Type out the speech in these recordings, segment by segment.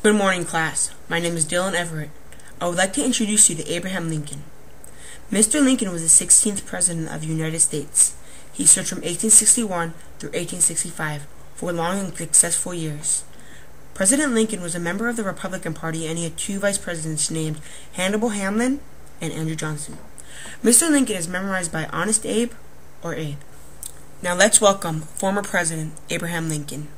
Good morning, class. My name is Dylan Everett. I would like to introduce you to Abraham Lincoln. Mr. Lincoln was the 16th President of the United States. He served from 1861 through 1865 for long and successful years. President Lincoln was a member of the Republican Party, and he had two vice presidents named Hannibal Hamlin and Andrew Johnson. Mr. Lincoln is memorized by Honest Abe or Abe. Now let's welcome former President Abraham Lincoln.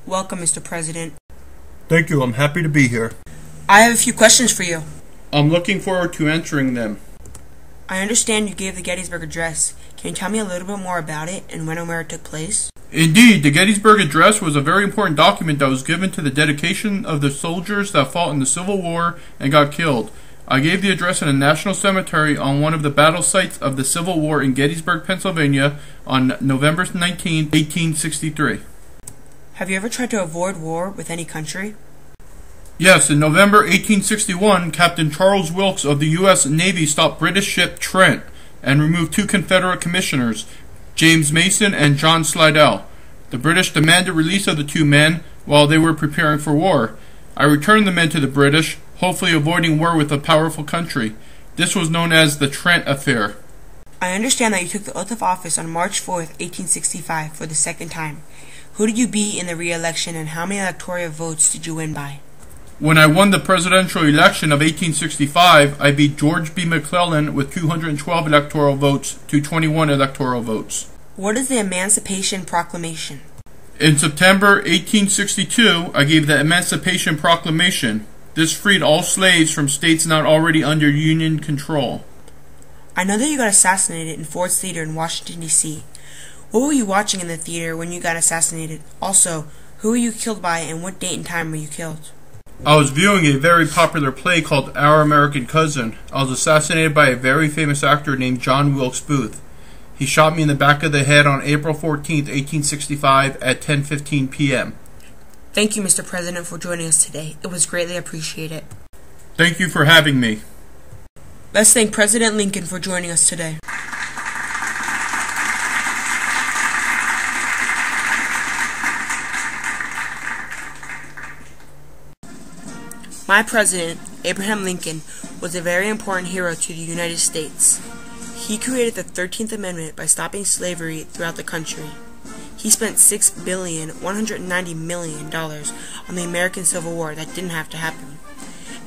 Welcome, Mr. President. Thank you. I'm happy to be here. I have a few questions for you. I'm looking forward to answering them. I understand you gave the Gettysburg Address. Can you tell me a little bit more about it and when and where it took place? Indeed, the Gettysburg Address was a very important document that was given to the dedication of the soldiers that fought in the Civil War and got killed. I gave the address in a national cemetery on one of the battle sites of the Civil War in Gettysburg, Pennsylvania on November 19, 1863. Have you ever tried to avoid war with any country? Yes, in November 1861, Captain Charles Wilkes of the U.S. Navy stopped British ship Trent and removed two Confederate commissioners, James Mason and John Slidell. The British demanded release of the two men while they were preparing for war. I returned the men to the British, hopefully avoiding war with a powerful country. This was known as the Trent Affair. I understand that you took the oath of office on March 4th, 1865 for the second time. Who did you beat in the re-election, and how many electoral votes did you win by? When I won the presidential election of 1865, I beat George B. McClellan with 212 electoral votes to 21 electoral votes. What is the Emancipation Proclamation? In September 1862, I gave the Emancipation Proclamation. This freed all slaves from states not already under Union control. I know that you got assassinated in Ford's Theater in Washington, D.C. What were you watching in the theater when you got assassinated? Also, who were you killed by, and what date and time were you killed? I was viewing a very popular play called Our American Cousin. I was assassinated by a very famous actor named John Wilkes Booth. He shot me in the back of the head on April 14, 1865 at 10:15 p.m. Thank you, Mr. President, for joining us today. It was greatly appreciated. Thank you for having me. Let's thank President Lincoln for joining us today. My president, Abraham Lincoln, was a very important hero to the United States. He created the 13th Amendment by stopping slavery throughout the country. He spent $6,190,000,000 on the American Civil War that didn't have to happen.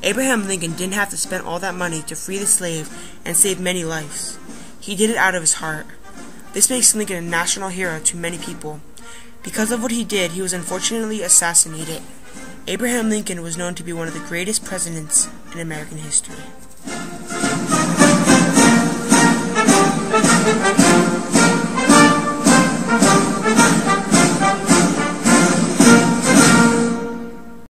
Abraham Lincoln didn't have to spend all that money to free the slave and save many lives. He did it out of his heart. This makes Lincoln a national hero to many people. Because of what he did, he was unfortunately assassinated. Abraham Lincoln was known to be one of the greatest presidents in American history.